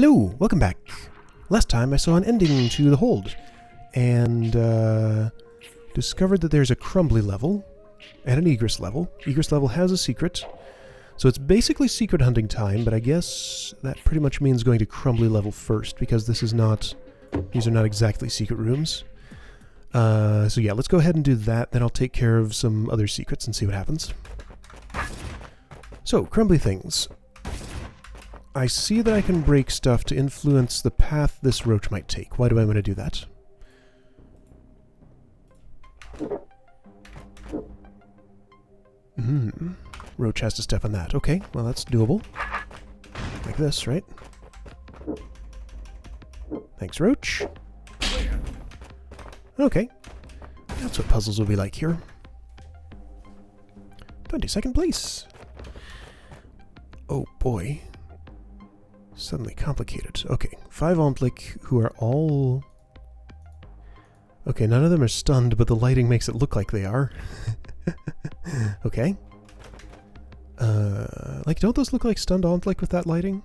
Hello, welcome back. Last time I saw an ending to the hold, and discovered that there's a crumbly level and an egress level. Egress level has a secret, so it's basically secret hunting time, but I guess that pretty much means going to crumbly level first, because these are not exactly secret rooms. So yeah, let's go ahead and do that, then I'll take care of some other secrets and see what happens. So, crumbly things. I see that I can break stuff to influence the path this roach might take. Why do I want to do that? Roach has to step on that. Okay, well that's doable. Like this, right? Thanks, Roach. Okay. That's what puzzles will be like here. 22nd place. Oh boy. Suddenly complicated. Okay, 5 Ontlik who are all... Okay, none of them are stunned, but the lighting makes it look like they are. Okay. Like, don't those look like stunned Ontlik with that lighting?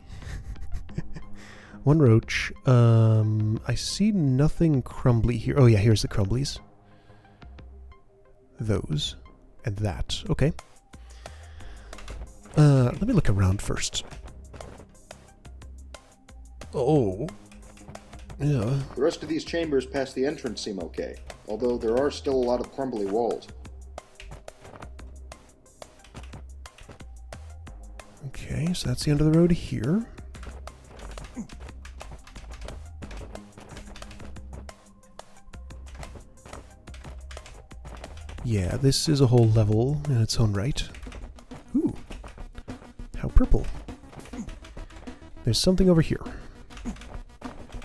1 Roach. I see nothing crumbly here. Oh yeah, here's the crumblies. Those. And that. Okay. Let me look around first. Oh. Yeah. The rest of these chambers past the entrance seem okay, although there are still a lot of crumbly walls. Okay, so that's the end of the road here. Yeah, this is a whole level in its own right. Ooh. How purple. There's something over here.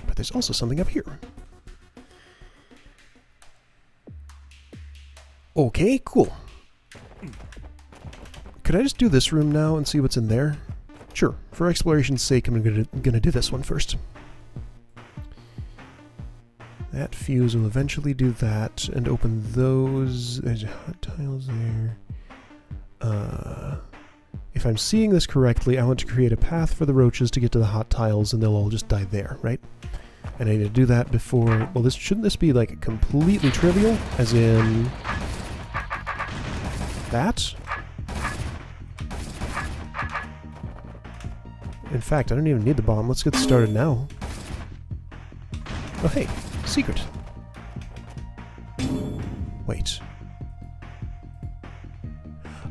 But there's also something up here. Okay, cool. Could I just do this room now and see what's in there? Sure, for exploration's sake, I'm gonna do this one first. That fuse will eventually do that and open those. There's hot tiles there. If I'm seeing this correctly, I want to create a path for the roaches to get to the hot tiles and they'll all just die there, right? And I need to do that before... Well, shouldn't this be like completely trivial? As in... that? In fact, I don't even need the bomb. Let's get started now. Oh, hey. Secret. Wait.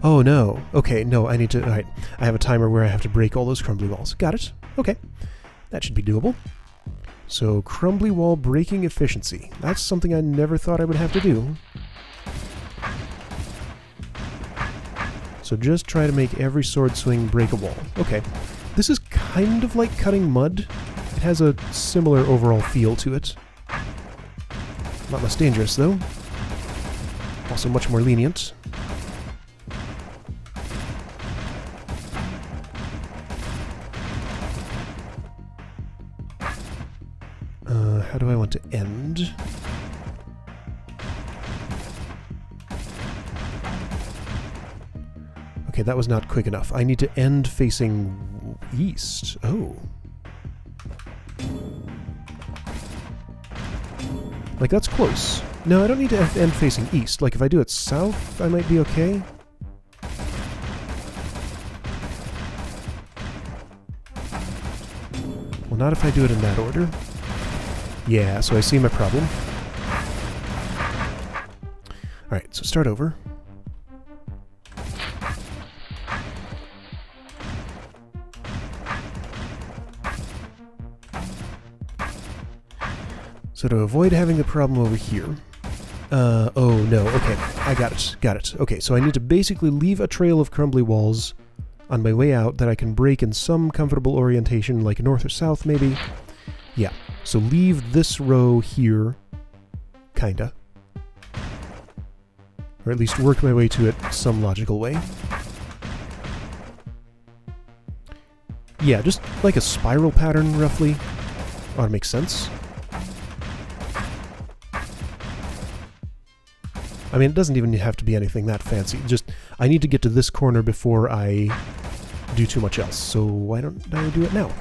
Oh, no. Okay, no, I need to... Alright, I have a timer where I have to break all those crumbly walls. Got it. Okay. That should be doable. So, crumbly wall breaking efficiency. That's something I never thought I would have to do. So just try to make every sword swing break a wall. Okay. This is kind of like cutting mud. It has a similar overall feel to it. Not less dangerous, though. Also much more lenient. How do I want to end? Okay, that was not quick enough. I need to end facing east. Oh. Like, that's close. No, I don't need to end facing east. Like, if I do it south, I might be okay. Well, not if I do it in that order. Yeah, so I see my problem. Alright, so start over. So to avoid having the problem over here... oh no, okay, I got it. Okay, so I need to basically leave a trail of crumbly walls on my way out that I can break in some comfortable orientation, like north or south, maybe. Yeah, so leave this row here, kinda. Or at least work my way to it some logical way. Yeah, just like a spiral pattern, roughly. Ought to make sense. I mean, it doesn't even have to be anything that fancy. Just, I need to get to this corner before I do too much else. So why don't I do it now?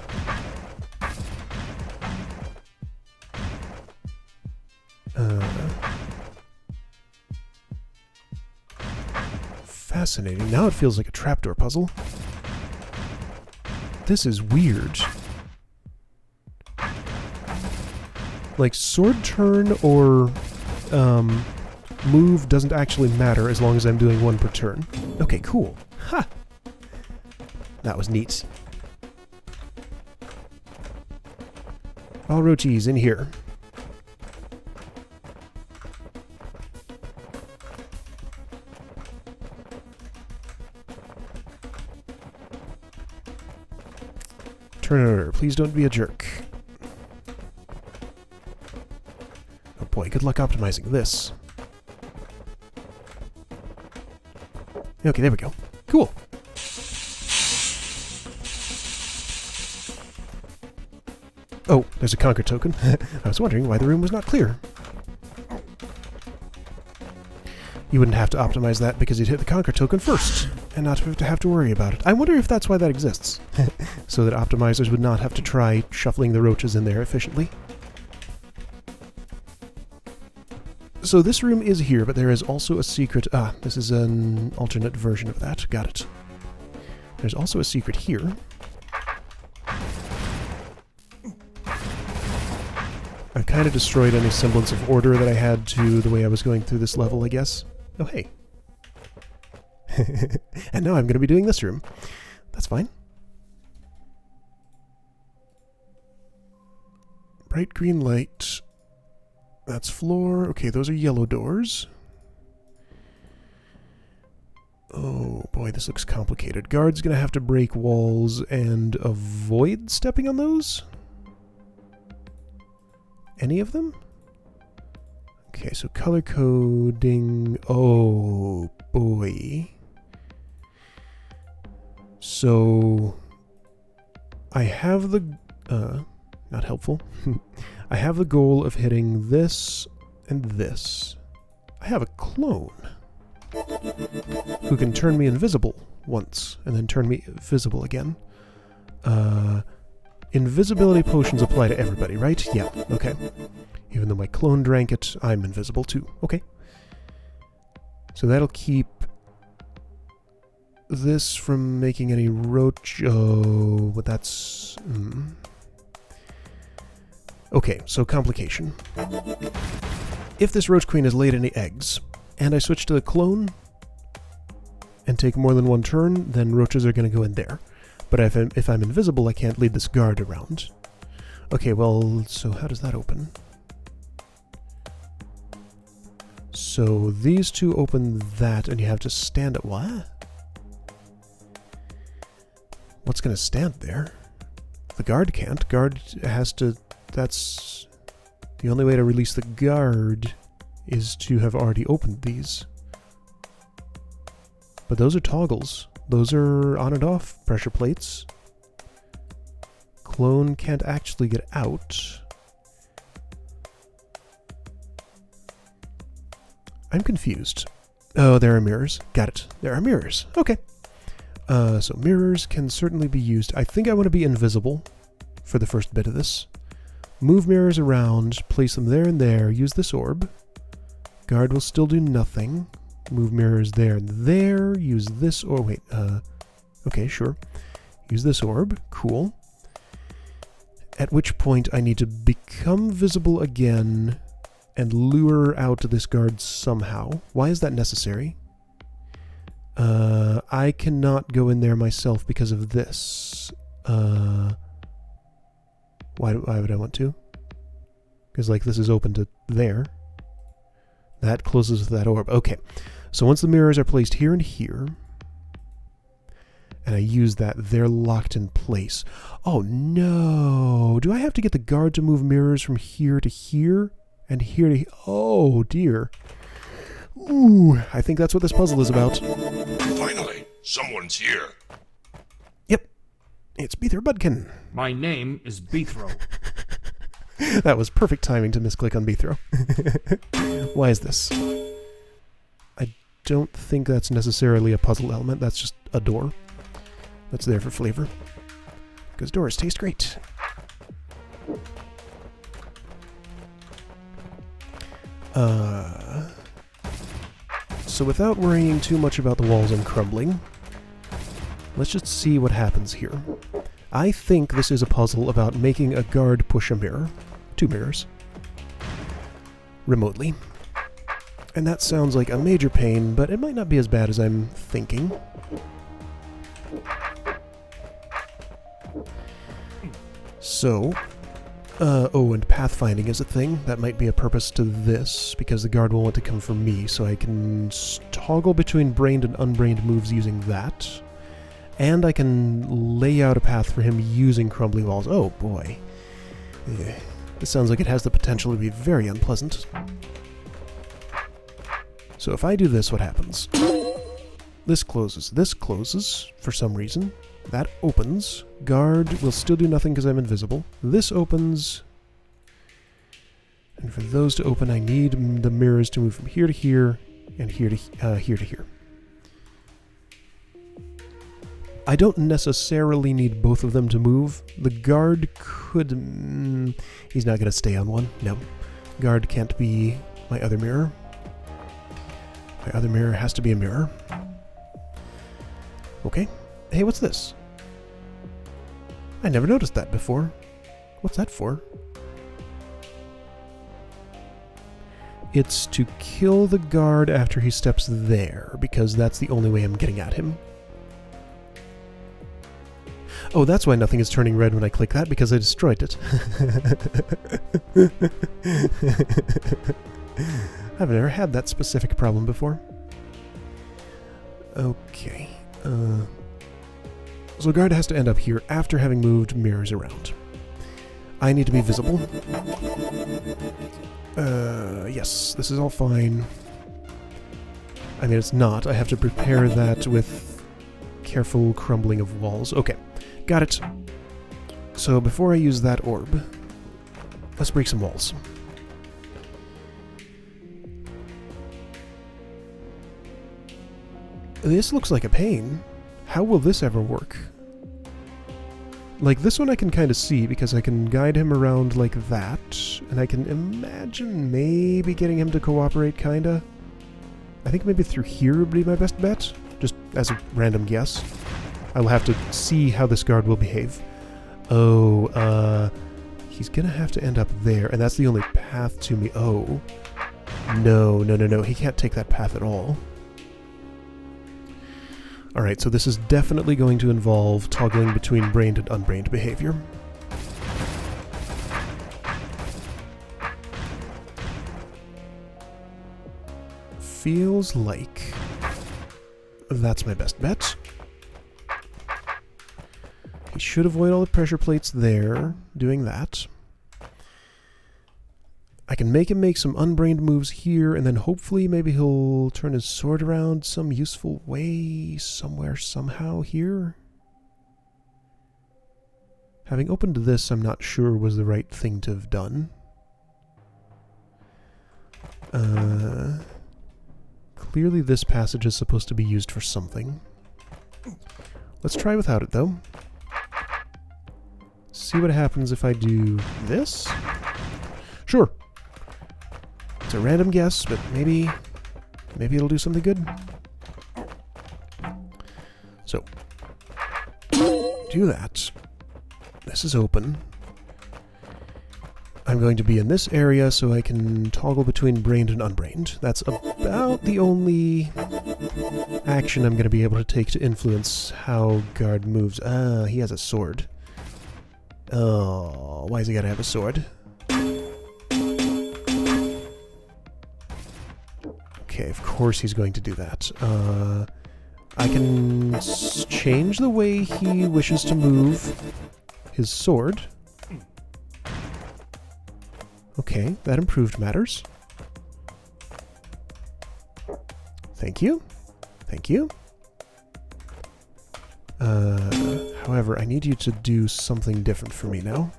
Fascinating. Now it feels like a trapdoor puzzle. This is weird. Like, sword turn or move doesn't actually matter as long as I'm doing one per turn. Okay, cool. Ha! That was neat. All roaches in here. Turner, please don't be a jerk. Oh boy, good luck optimizing this. Okay, there we go. Cool. Oh, there's a conquer token. I was wondering why the room was not clear. You wouldn't have to optimize that because you'd hit the conquer token first, and not have to worry about it. I wonder if that's why that exists. So that optimizers would not have to try shuffling the roaches in there efficiently. So this room is here, but there is also a secret... Ah, this is an alternate version of that. Got it. There's also a secret here. I've kind of destroyed any semblance of order that I had to the way I was going through this level, I guess. Oh, hey. And now I'm going to be doing this room. That's fine. Bright green light. That's floor. Okay, those are yellow doors. Oh boy, this looks complicated. Guard's gonna have to break walls and avoid stepping on those? Any of them? Okay, so color coding. Oh boy. So I have the... not helpful. I have the goal of hitting this and this. I have a clone who can turn me invisible once and then turn me visible again. Invisibility potions apply to everybody, right? Yeah, okay. Even though my clone drank it, I'm invisible too. Okay. So that'll keep this from making any roach... Oh, but that's... Okay, so complication. If this roach queen has laid any eggs, and I switch to the clone and take more than one turn, then roaches are going to go in there. But if I'm invisible, I can't lead this guard around. Okay, well, so how does that open? So these two open that, and you have to stand at what? What's going to stand there? The guard can't. Guard has to... That's... The only way to release the guard is to have already opened these. But those are toggles. Those are on and off pressure plates. Clone can't actually get out. I'm confused. Oh, there are mirrors. Got it. There are mirrors. Okay. So mirrors can certainly be used. I think I want to be invisible for the first bit of this. Move mirrors around, place them there and there, use this orb. Guard will still do nothing. Move mirrors there and there, use this orb. Wait, okay, sure. Use this orb. Cool. At which point I need to become visible again and lure out this guard somehow. Why is that necessary? I cannot go in there myself because of this. Why would I want to? Because, like, this is open to there. That closes with that orb. Okay. So once the mirrors are placed here and here, and I use that, they're locked in place. Oh, no. Do I have to get the guard to move mirrors from here to here? And here to... Oh, dear. Ooh, I think that's what this puzzle is about. Finally, someone's here. Yep. It's Beether Budkin. My name is Beethro. That was perfect timing to misclick on Beethro. Why is this? I don't think that's necessarily a puzzle element. That's just a door. That's there for flavor. Because doors taste great. So without worrying too much about the walls and crumbling, let's just see what happens here. I think this is a puzzle about making a guard push a mirror. 2 mirrors. Remotely. And that sounds like a major pain, but it might not be as bad as I'm thinking. So, oh, and pathfinding is a thing. That might be a purpose to this, because the guard will want to come for me, so I can toggle between brained and unbrained moves using that. And I can lay out a path for him using crumbly walls. Oh, boy. This sounds like it has the potential to be very unpleasant. So if I do this, what happens? This closes for some reason. That opens. Guard will still do nothing because I'm invisible. This opens. And for those to open, I need the mirrors to move from here to here and here to here. I don't necessarily need both of them to move. The guard could... he's not going to stay on one. No. Guard can't be my other mirror. My other mirror has to be a mirror. Okay. Hey, what's this? I never noticed that before. What's that for? It's to kill the guard after he steps there, because that's the only way I'm getting at him. Oh, that's why nothing is turning red when I click that, because I destroyed it. I've never had that specific problem before. Okay. So guard has to end up here after having moved mirrors around. I need to be visible. Yes, this is all fine. I mean, it's not. I have to prepare that with careful crumbling of walls. Okay. Got it. So before I use that orb, let's break some walls. This looks like a pain. How will this ever work? Like, this one I can kind of see because I can guide him around like that, and I can imagine maybe getting him to cooperate, kinda. I think maybe through here would be my best bet, just as a random guess. I will have to see how this guard will behave. Oh, he's gonna have to end up there, and that's the only path to me. Oh. No, he can't take that path at all. Alright, so this is definitely going to involve toggling between brained and unbrained behavior. Feels like that's my best bet. He should avoid all the pressure plates there, doing that. I can make him make some unbrained moves here, and then hopefully maybe he'll turn his sword around some useful way somewhere, somehow here. Having opened this, I'm not sure was the right thing to have done. Clearly this passage is supposed to be used for something. Let's try without it, though. See what happens if I do this? Sure. It's a random guess, but maybe it'll do something good. So, do that. This is open. I'm going to be in this area so I can toggle between brained and unbrained. That's about the only action I'm going to be able to take to influence how guard moves. Ah, he has a sword. Oh, why has he got to have a sword? Okay, of course he's going to do that. I can change the way he wishes to move his sword. Okay, that improved matters. Thank you. Thank you. However, I need you to do something different for me now.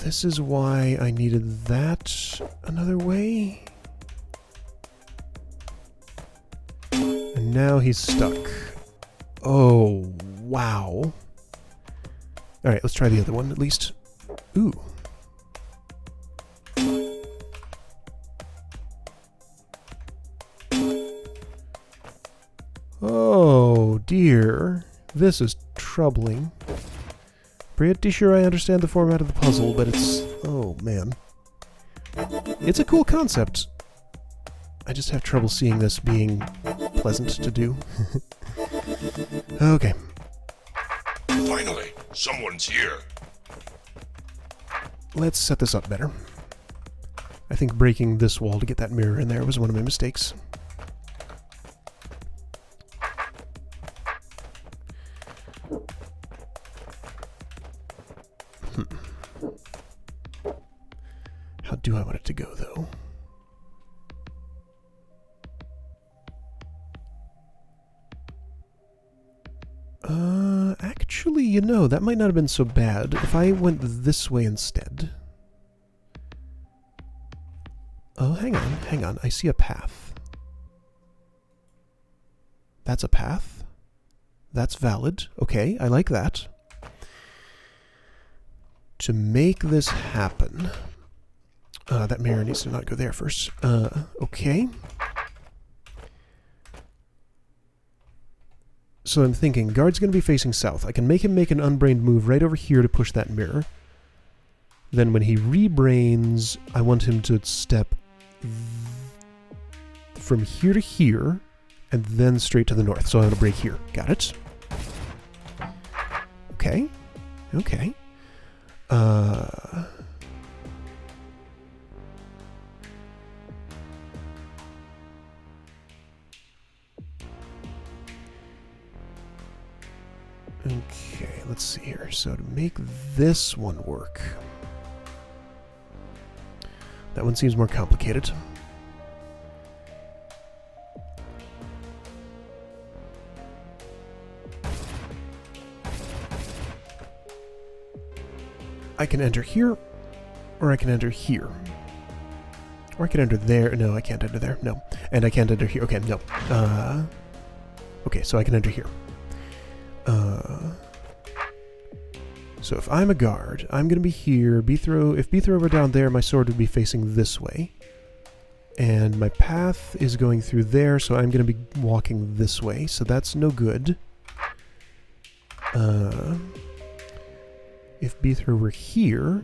This is why I needed that another way. And now he's stuck. Oh, wow. Alright, let's try the other one at least. Ooh. dear. This is troubling. Pretty sure I understand the format of the puzzle, but it's... oh, man. It's a cool concept. I just have trouble seeing this being pleasant to do. Okay. Finally, someone's here. Let's set this up better. I think breaking this wall to get that mirror in there was one of my mistakes. How do I want it to go, though? Actually, you know, that might not have been so bad if I went this way instead. Oh, hang on. I see a path. That's a path. That's valid. Okay, I like that. To make this happen... that mirror needs to not go there first. Okay. So I'm thinking, guard's going to be facing south. I can make him make an unbrained move right over here to push that mirror. Then when he rebrains, I want him to step from here to here, and then straight to the north. So I'm going to break here. Got it? Okay. Okay. Okay, let's see here. So to make this one work... that one seems more complicated. I can enter here, or I can enter here. Or I can enter there. No, I can't enter there. No. And I can't enter here. Okay, no. Okay, so I can enter here. So if I'm a guard, I'm going to be here. If Beethrow were down there, my sword would be facing this way. And my path is going through there, so I'm going to be walking this way. So that's no good. If Beethrow were here...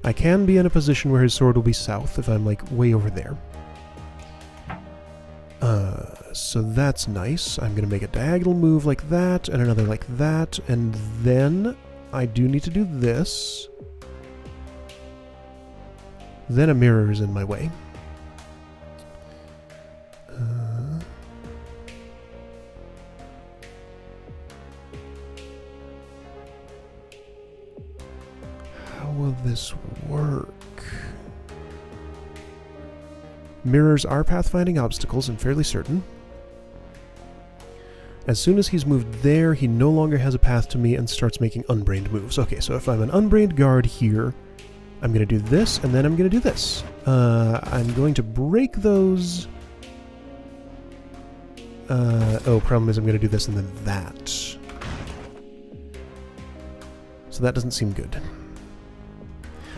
I can be in a position where his sword will be south if I'm, like, way over there. So that's nice. I'm going to make a diagonal move like that, and another like that, and then I do need to do this. Then a mirror is in my way. How will this work? Mirrors are pathfinding obstacles, I'm fairly certain. As soon as he's moved there, he no longer has a path to me and starts making unbrained moves. Okay, so if I'm an unbrained guard here, I'm going to do this, and then I'm going to do this. I'm going to break those... problem is I'm going to do this and then that. So that doesn't seem good.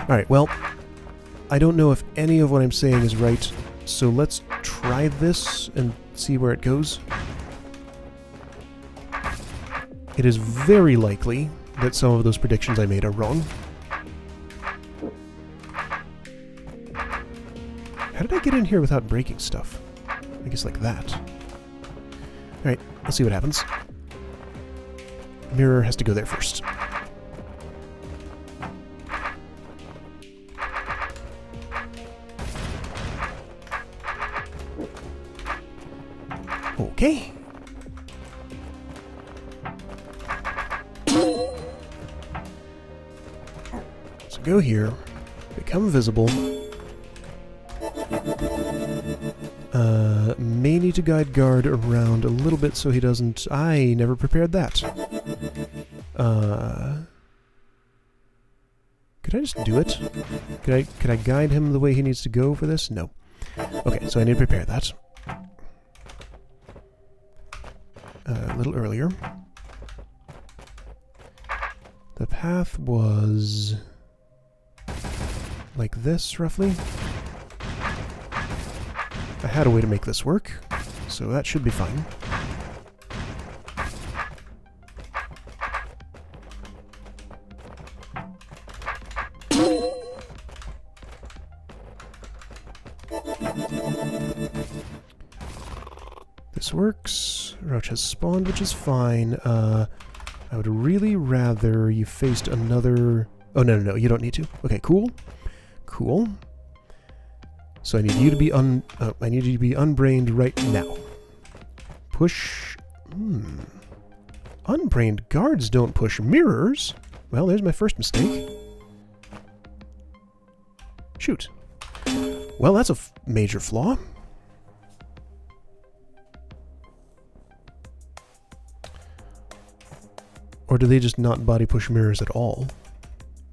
Alright, well, I don't know if any of what I'm saying is right, so let's try this and see where it goes. It is very likely that some of those predictions I made are wrong. How did I get in here without breaking stuff? I guess like that. Alright, let's see what happens. Mirror has to go there first. Okay. So go here, become visible. May need to guide guard around a little bit so he doesn't... I never prepared that. Could I just do it? Could I guide him the way he needs to go for this? No. Okay, so I need to prepare that. A little earlier. The path was like this, roughly. I had a way to make this work, so that should be fine. This works. Roach has spawned, which is fine. I would really rather you faced another... Oh, no, you don't need to. Okay, cool. Cool. So I need you to be I need you to be unbrained right now. Push... Unbrained guards don't push mirrors. Well, there's my first mistake. Shoot. Well, that's a major flaw. Or do they just not body push mirrors at all?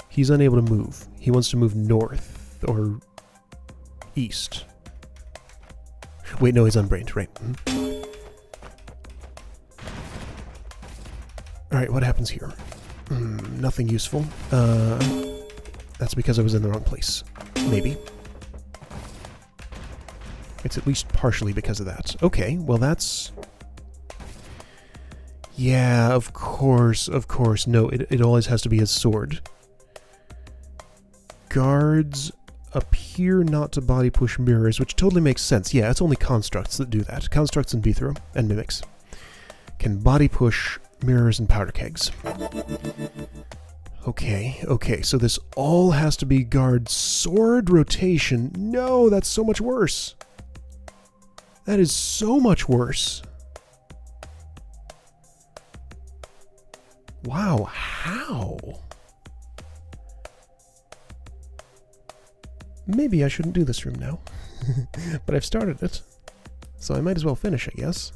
He's unable to move. He wants to move north or east. Wait, no, he's unbrained, right. Alright, what happens here? Nothing useful. That's because I was in the wrong place. Maybe. It's at least partially because of that. Okay, well that's... Yeah, of course. No, it always has to be his sword. Guards appear not to body push mirrors, which totally makes sense. Yeah, it's only constructs that do that. Constructs and Beathrow and mimics can body push mirrors and powder kegs. Okay, so this all has to be guard sword rotation. No, that's so much worse. That is so much worse. Wow, how? Maybe I shouldn't do this room now. But I've started it, so I might as well finish, I guess.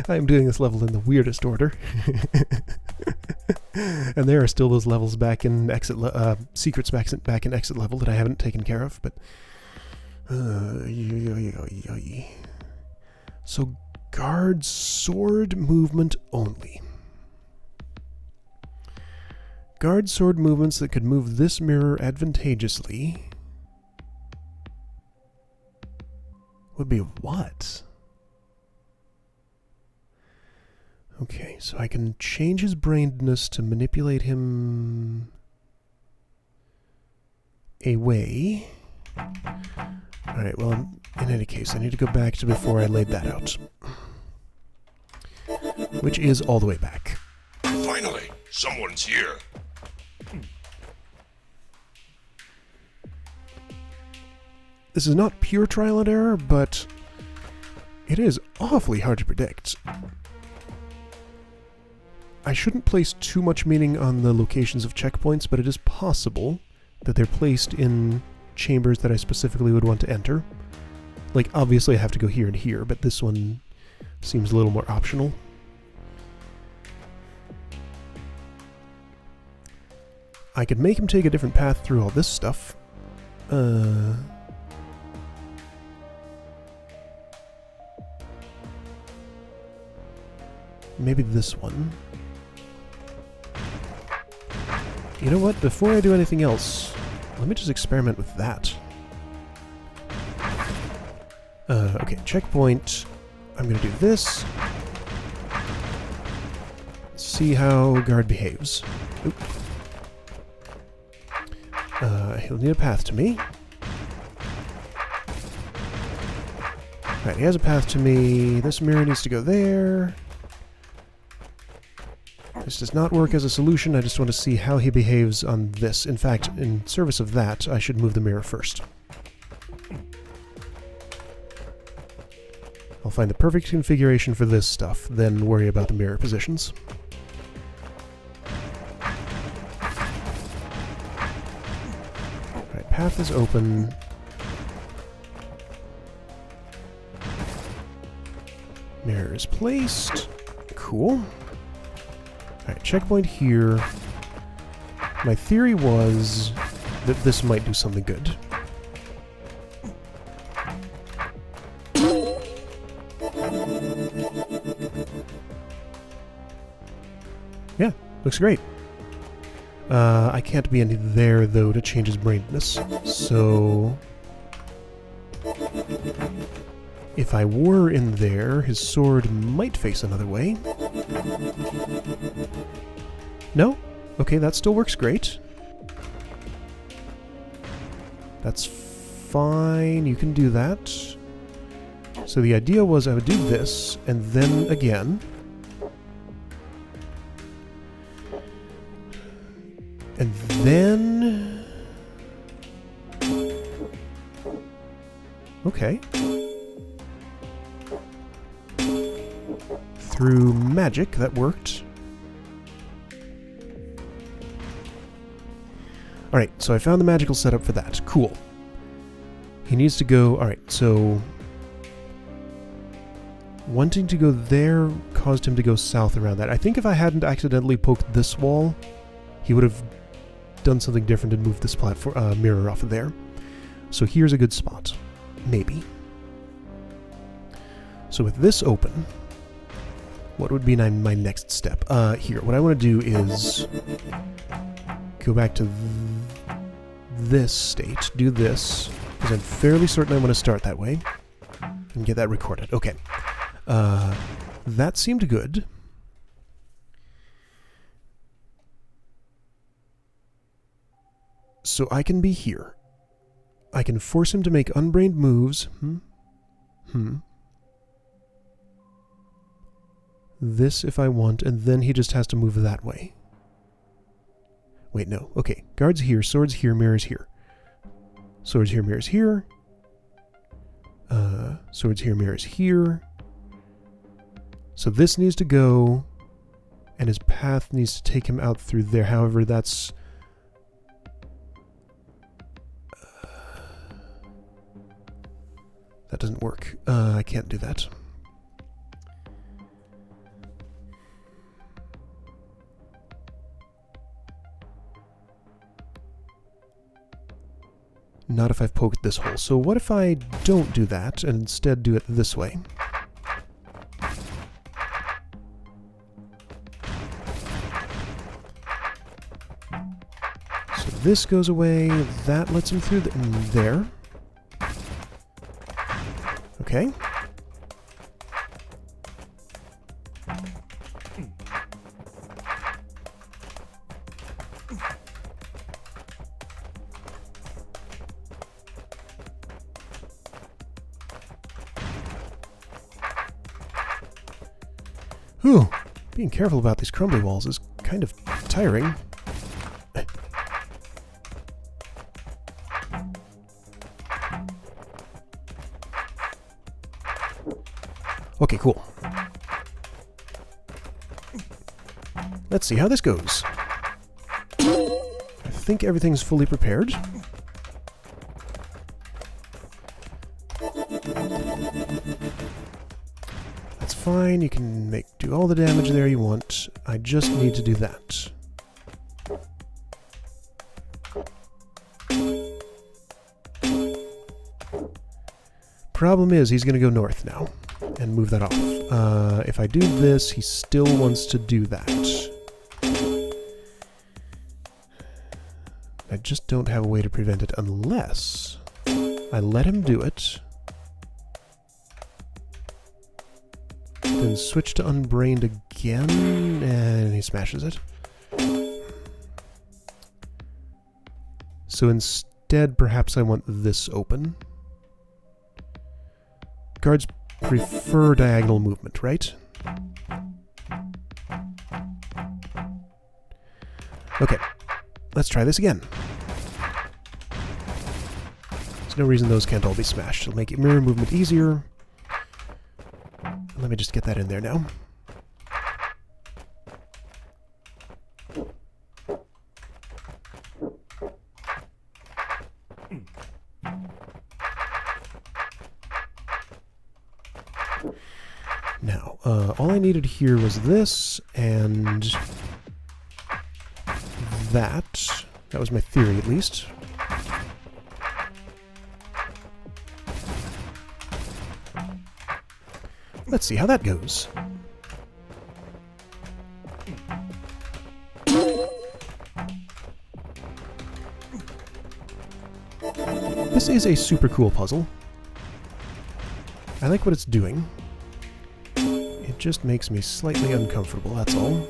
I am doing this level in the weirdest order. And there are still those levels back in exit secrets back in exit level that I haven't taken care of, but so guard sword movement only. Guard sword movements that could move this mirror advantageously would be what? Okay, so I can change his brainedness to manipulate him away. Alright, well, in any case, I need to go back to before I laid that out. Which is all the way back. Finally, someone's here. This is not pure trial and error, but it is awfully hard to predict. I shouldn't place too much meaning on the locations of checkpoints, but it is possible that they're placed in chambers that I specifically would want to enter. Like, obviously I have to go here and here, but this one seems a little more optional. I could make him take a different path through all this stuff. Maybe this one. You know what? Before I do anything else, let me just experiment with that. Okay, checkpoint. I'm going to do this. See how guard behaves. Oop. He'll need a path to me. Alright, he has a path to me. This mirror needs to go there. This does not work as a solution. I just want to see how he behaves on this. In fact, in service of that, I should move the mirror first. I'll find the perfect configuration for this stuff, then worry about the mirror positions. Alright, path is open. Mirror is placed. Cool. Alright, checkpoint here. My theory was that this might do something good. Yeah, looks great. I can't be in there, though, to change his brainedness. So... if I were in there, his sword might face another way. No? Okay, that still works great. That's fine, you can do that. So the idea was I would do this, and then again. And then... okay. Through magic, that worked. Alright, so I found the magical setup for that. Cool. He needs to go... alright, so... wanting to go there caused him to go south around that. I think if I hadn't accidentally poked this wall, he would have done something different and moved this platform mirror off of there. So here's a good spot. Maybe. So with this open, what would be my next step? Here, what I want to do is go back to this state, do this, because I'm fairly certain I want to start that way, and get that recorded. Okay. That seemed good. So I can be here. I can force him to make unbrained moves. This if I want, and then he just has to move that way. Wait, no. Okay. Guards here, swords here, mirrors here. Swords here, mirrors here. Swords here, mirrors here. So this needs to go, and his path needs to take him out through there. However, that's... that doesn't work. I can't do that. Not if I've poked this hole. So what if I don't do that and instead do it this way? So this goes away. That lets him through there. Okay. Whew. Being careful about these crumbly walls is kind of tiring. Okay, cool. Let's see how this goes. I think everything's fully prepared. That's fine, you can do all the damage there you want. I just need to do that. Problem is, he's going to go north now and move that off. If I do this, he still wants to do that. I just don't have a way to prevent it unless I let him do it. Then switch to unbrained again, and he smashes it. So instead, perhaps I want this open. Guards prefer diagonal movement, right? Okay, let's try this again. There's no reason those can't all be smashed. It'll make mirror movement easier. Let me just get that in there now. Now, all I needed here was this, and that. That was my theory, at least. Let's see how that goes. This is a super cool puzzle. I like what it's doing. It just makes me slightly uncomfortable, that's all.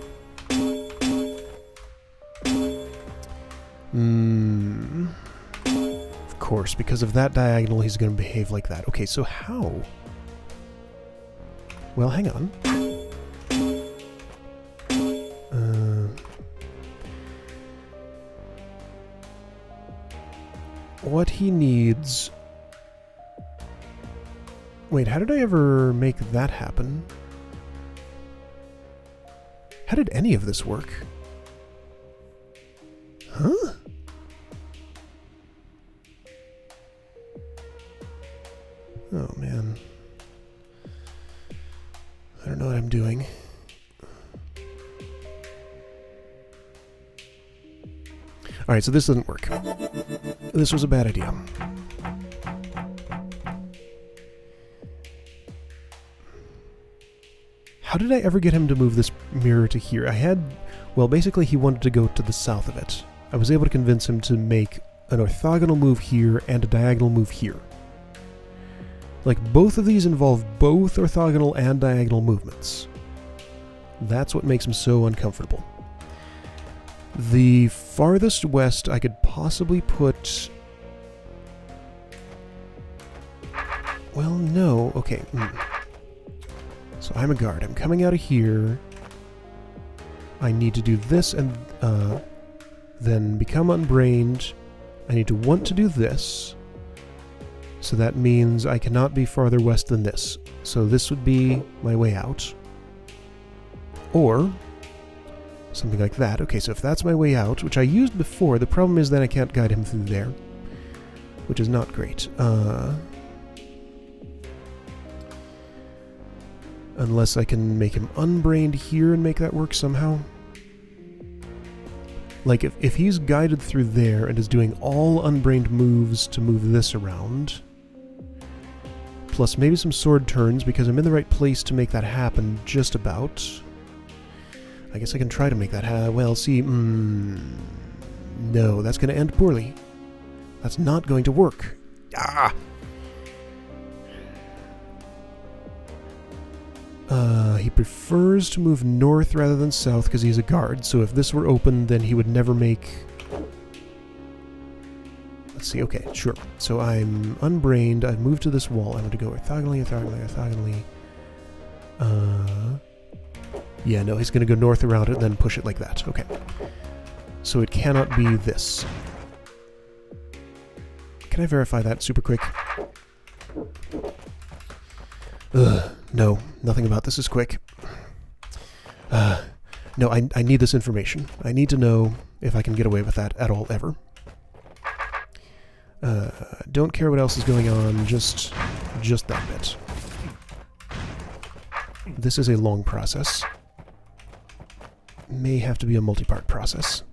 Of course, because of that diagonal, he's going to behave like that. Okay, so how? Well, hang on. What he needs... Wait, how did I ever make that happen? How did any of this work? Huh? Oh, man. I don't know what I'm doing. Alright, so this doesn't work. This was a bad idea. How did I ever get him to move this mirror to here? I had... Well, basically he wanted to go to the south of it. I was able to convince him to make an orthogonal move here and a diagonal move here. Like, both of these involve both orthogonal and diagonal movements. That's what makes him so uncomfortable. The farthest west I could possibly put... Well, no. Okay. So I'm a guard. I'm coming out of here. I need to do this and then become unbrained. I need to want to do this. So that means I cannot be farther west than this. So this would be my way out. Or something like that. Okay, so if that's my way out, which I used before, the problem is that I can't guide him through there, which is not great. Unless I can make him unbrained here and make that work somehow. Like, if he's guided through there and is doing all unbrained moves to move this around, plus maybe some sword turns, because I'm in the right place to make that happen, just about. I guess I can try to make that happen. Well, see, no, that's going to end poorly. That's not going to work. Ah! He prefers to move north rather than south because he's a guard, so if this were open, then he would never make... Let's see, okay, sure. So I'm unbrained, I've moved to this wall, I'm going to go orthogonally, orthogonally, orthogonally. Yeah, no, he's going to go north around it and then push it like that. Okay. So it cannot be this. Can I verify that super quick? Ugh, no, nothing about this is quick. No, I need this information. I need to know if I can get away with that at all, ever. Don't care what else is going on, just that bit. This is a long process. May have to be a multi-part process.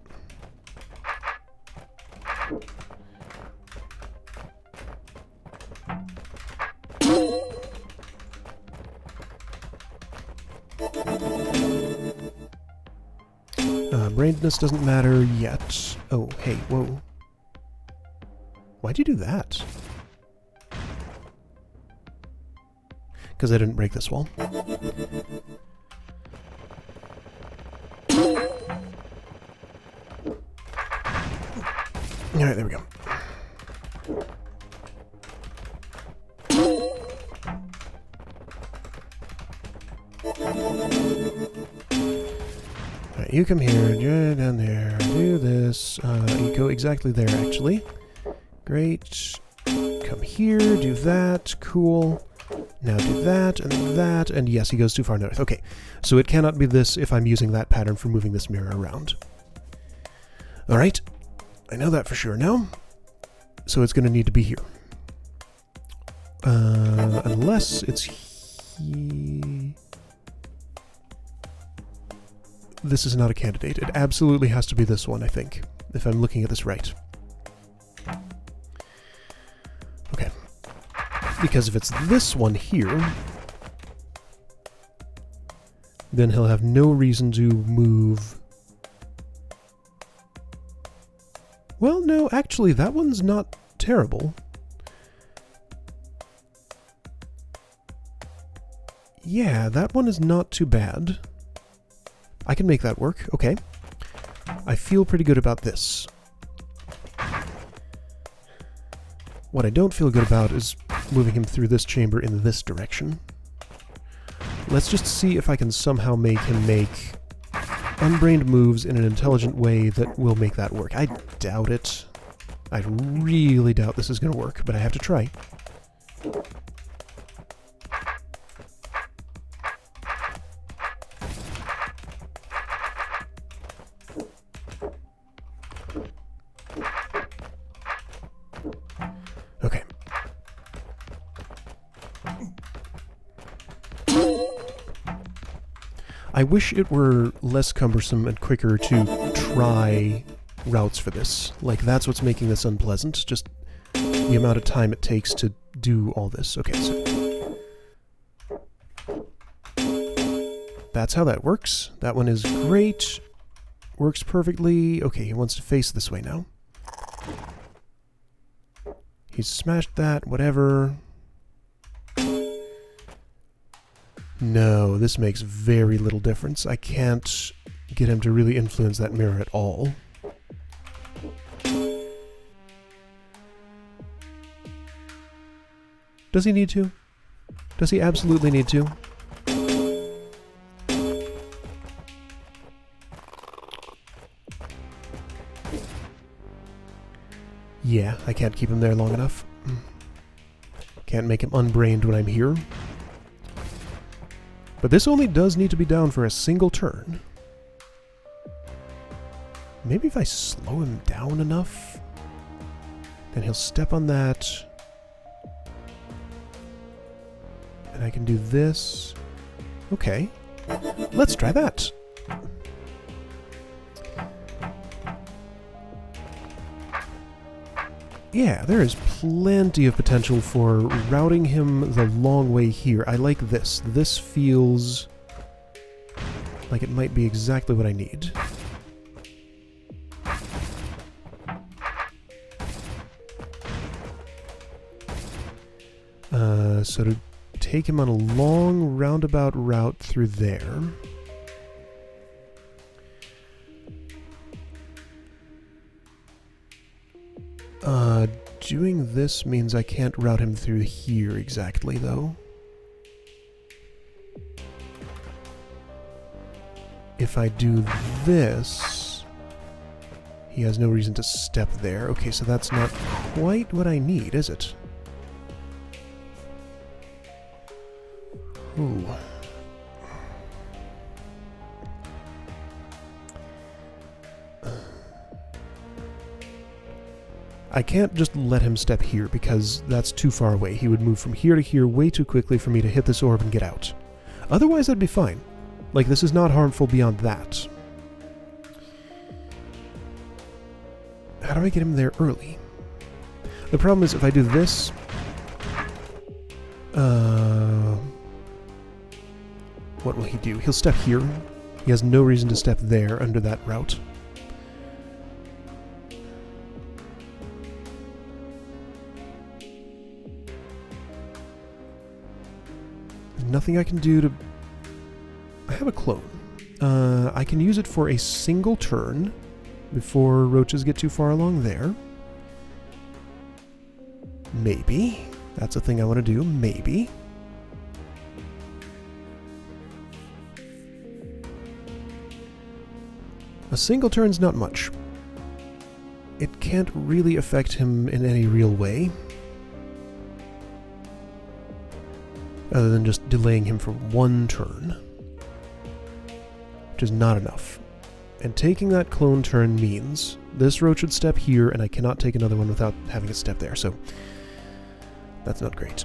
Brainedness doesn't matter yet. Oh, hey, whoa. Why'd you do that? Because I didn't break this wall. Alright, there we go. Alright, you come here, down there, do this. You go exactly there, actually. Great. Come here, do that, cool. Now do that, and yes, he goes too far north. Okay, so it cannot be this if I'm using that pattern for moving this mirror around. Alright, I know that for sure now. So it's going to need to be here. Unless it's This is not a candidate. It absolutely has to be this one, I think, if I'm looking at this right. Okay. Because if it's this one here, then he'll have no reason to move. Well, no, actually, that one's not terrible. Yeah, that one is not too bad. I can make that work. Okay. I feel pretty good about this. What I don't feel good about is moving him through this chamber in this direction. Let's just see if I can somehow make him make unbrained moves in an intelligent way that will make that work. I doubt it. I really doubt this is going to work, but I have to try. Okay. I wish it were less cumbersome and quicker to try routes for this. Like, that's what's making this unpleasant, just the amount of time it takes to do all this. Okay, so that's how that works. That one is great. Works perfectly. Okay, he wants to face this way now. He's smashed that, whatever. No, this makes very little difference. I can't get him to really influence that mirror at all. Does he need to? Does he absolutely need to? Yeah, I can't keep him there long enough. Can't make him unbrained when I'm here. But this only does need to be down for a single turn. Maybe if I slow him down enough, then he'll step on that. And I can do this. Okay. Let's try that. Yeah, there is plenty of potential for routing him the long way here. I like this. This feels like it might be exactly what I need. So to take him on a long roundabout route through there. Doing this means I can't route him through here exactly, though. If I do this, he has no reason to step there. Okay, so that's not quite what I need, is it? Ooh. I can't just let him step here because that's too far away. He would move from here to here way too quickly for me to hit this orb and get out. Otherwise, I'd be fine. Like, this is not harmful beyond that. How do I get him there early? The problem is if I do this... what will he do? He'll step here. He has no reason to step there under that route. Nothing I can do to... I have a clone. I can use it for a single turn before roaches get too far along there. Maybe. That's a thing I want to do. Maybe. A single turn's not much. It can't really affect him in any real way. Other than just delaying him for one turn. Which is not enough. And taking that clone turn means this roach would step here, and I cannot take another one without having it step there, so that's not great.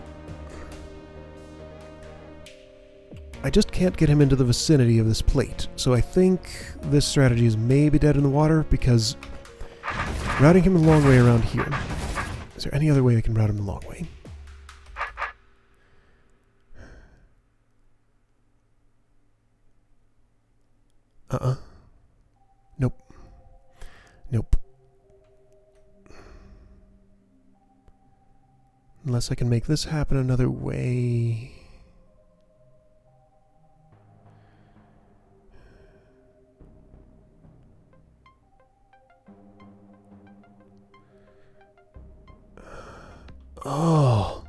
I just can't get him into the vicinity of this plate, so I think this strategy is maybe dead in the water, because routing him a long way around here... Is there any other way I can route him a long way? Nope. Nope. Unless I can make this happen another way... Oh.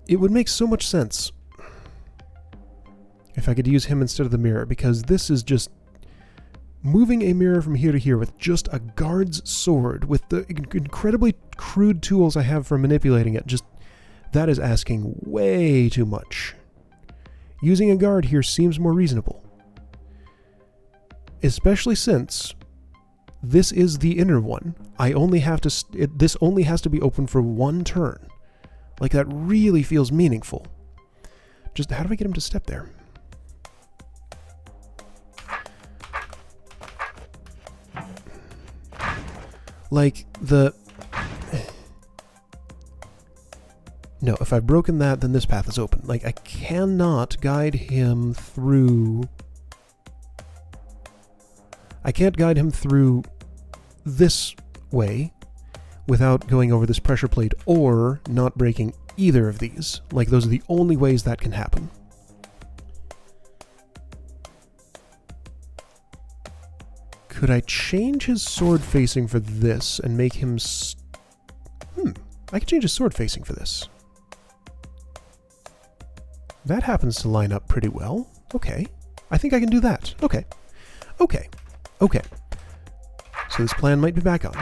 It would make so much sense if I could use him instead of the mirror, because this is just moving a mirror from here to here with just a guard's sword, with the incredibly crude tools I have for manipulating it. Just, that is asking way too much. Using a guard here seems more reasonable. Especially since this is the inner one. I only have to, this only has to be open for one turn. Like, that really feels meaningful. Just, how do I get him to step there? Like, the... No, if I've broken that, then this path is open. Like, I cannot guide him through... I can't guide him through this way without going over this pressure plate or not breaking either of these. Like, those are the only ways that can happen. Could I change his sword facing for this and make him... I could change his sword facing for this. That happens to line up pretty well. Okay. I think I can do that. Okay. Okay. Okay. So this plan might be back on.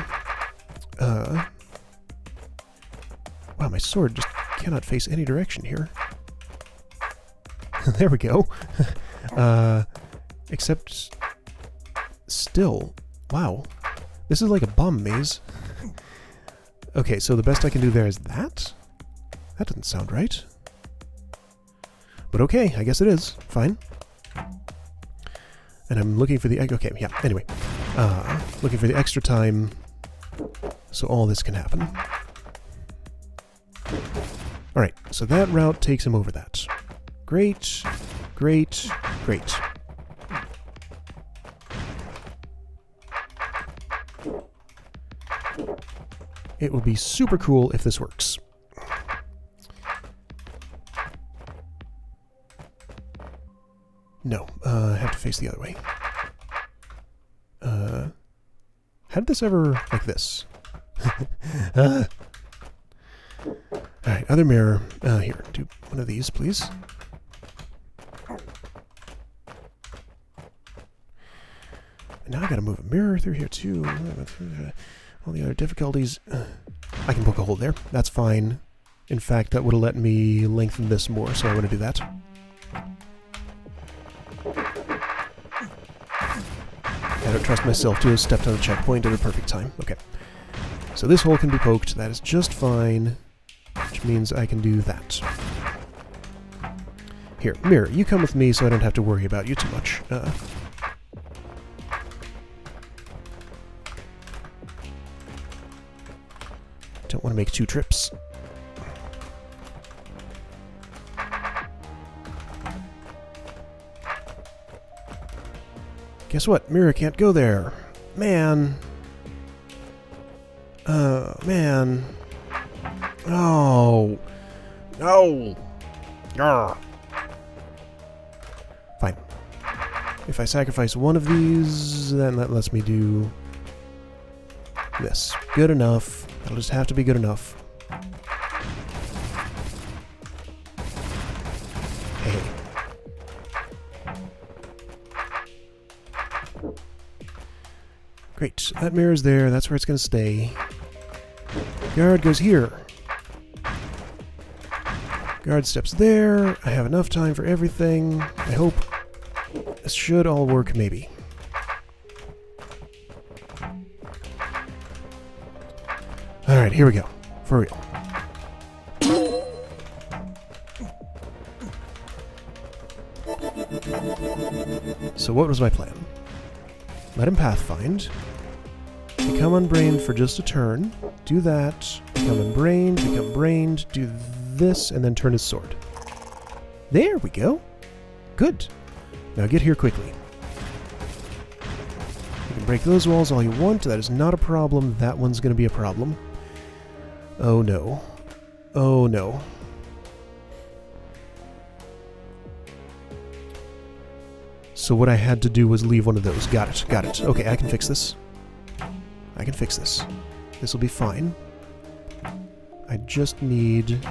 Wow, my sword just cannot face any direction here. There we go. Except... Still, wow. This is like a bomb maze. Okay, so the best I can do there is that? That doesn't sound right. But okay, I guess it is. Fine. And I'm looking for the... Okay, yeah, anyway. Looking for the extra time so all this can happen. Alright, so that route takes him over that. Great, great, great. It will be super cool if this works. No, I have to face the other way. How did this ever... like this? Alright, other mirror. Here, do one of these, please. And now I gotta move a mirror through here, too. All the other difficulties. I can poke a hole there. That's fine. In fact, that would have let me lengthen this more, so I want to do that. I don't trust myself to have stepped on the checkpoint at the perfect time. Okay. So this hole can be poked. That is just fine. Which means I can do that. Here, mirror, you come with me so I don't have to worry about you too much. Don't want to make 2 trips. Guess what? Mirror can't go there. Man. Man. Oh. No. Arrgh. Fine. If I sacrifice one of these, then that lets me do this. Good enough. It'll just have to be good enough. Hey. Great. That mirror's there. That's where it's going to stay. Guard goes here. Guard steps there. I have enough time for everything. I hope this should all work, maybe. Alright, here we go. For real. So what was my plan? Let him pathfind. Become unbrained for just a turn. Do that. Become unbrained. Become brained. Do this, and then turn his sword. There we go. Good. Now get here quickly. You can break those walls all you want. That is not a problem. That one's going to be a problem. Oh no. Oh no. So what I had to do was leave one of those. Got it, got it. Okay, I can fix this. I can fix this. This will be fine. I just need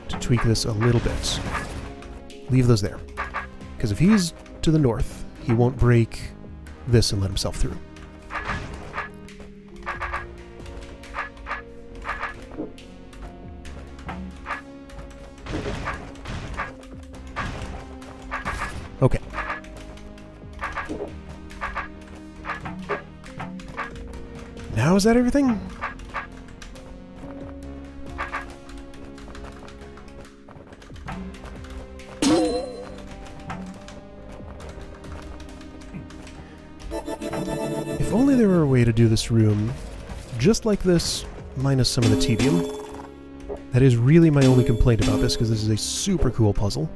to tweak this a little bit. Leave those there. Because if he's to the north, he won't break this and let himself through. Okay. Now is that everything? If only there were a way to do this room just like this, minus some of the tedium. That is really my only complaint about this, because this is a super cool puzzle.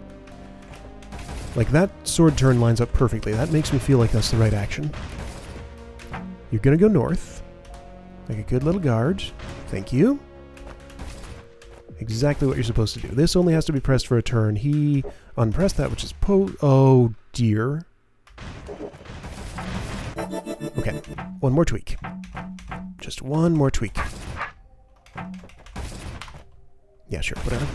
Like, that sword turn lines up perfectly. That makes me feel like that's the right action. You're gonna go north. Like a good little guard. Thank you. Exactly what you're supposed to do. This only has to be pressed for a turn. He unpressed that, which is oh dear. Okay, one more tweak. Just one more tweak. Yeah, sure, whatever.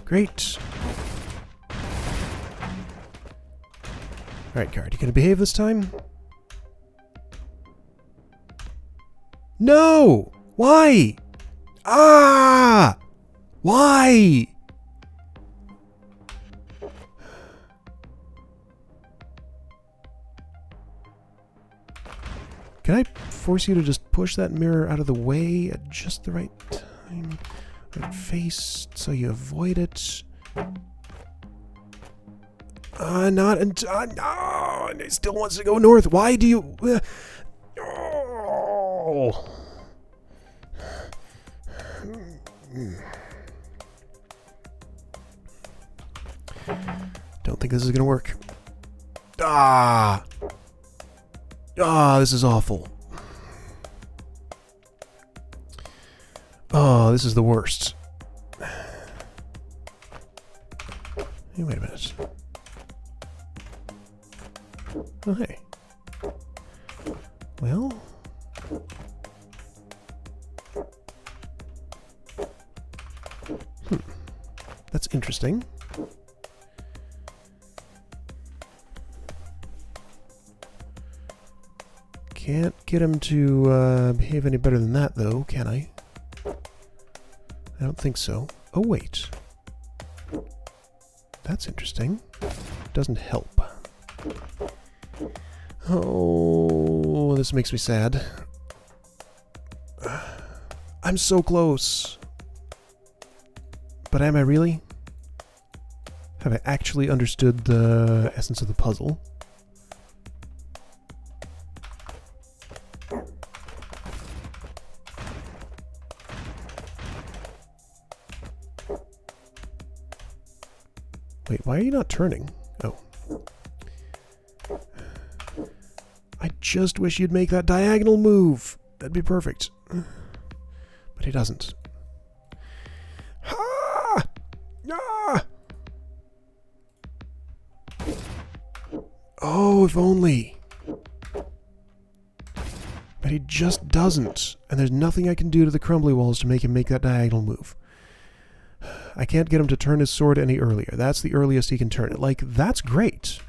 Great. Alright, guard, you gonna behave this time? No! Why? Ah! Why? Can I force you to just push that mirror out of the way at just the right time? Right face, so you avoid it. No, and it still wants to go north. Why do you... oh. Don't think this is gonna work. This is awful. Oh, this is the worst. Hey, wait a minute. Oh, hey. Well... That's interesting. Can't get him to behave any better than that, though, can I? I don't think so. Oh, wait. That's interesting. Doesn't help. Oh, this makes me sad. I'm so close. But am I really? Have I actually understood the essence of the puzzle? Wait, why are you not turning? Oh. I just wish you'd make that diagonal move. That'd be perfect. But he doesn't. Ah! Ah! Oh, if only. But he just doesn't. And there's nothing I can do to the crumbly walls to make him make that diagonal move. I can't get him to turn his sword any earlier. That's the earliest he can turn it. Like, that's great.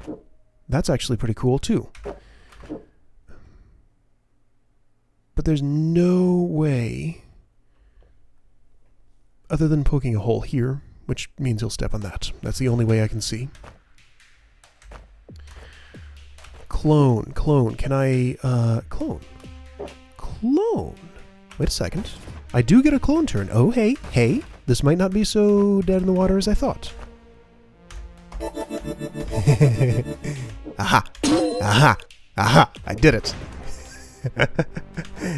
That's actually pretty cool, too. But there's no way, other than poking a hole here, which means he'll step on that. That's the only way I can see. Clone. Can I, clone? Clone? Wait a second. I do get a clone turn. Oh, hey. This might not be so dead in the water as I thought. Aha! I did it.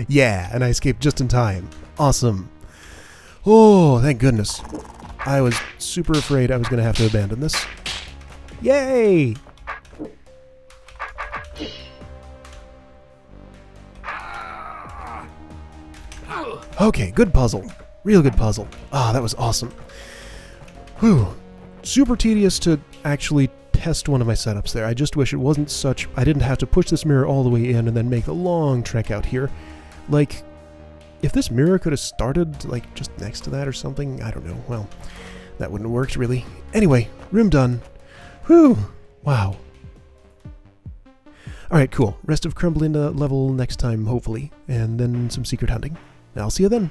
Yeah, and I escaped just in time. Awesome. Oh, thank goodness. I was super afraid I was going to have to abandon this. Yay! Okay, good puzzle. Real good puzzle. Ah, that was awesome. Whew. Super tedious to actually test one of my setups there. I just wish it wasn't such... I didn't have to push this mirror all the way in and then make the long trek out here. Like, if this mirror could have started, like, just next to that or something, I don't know. Well, that wouldn't have worked, really. Anyway, room done. Whew. Wow. Alright, cool. Rest of Crumbling level next time, hopefully. And then some secret hunting. I'll see you then.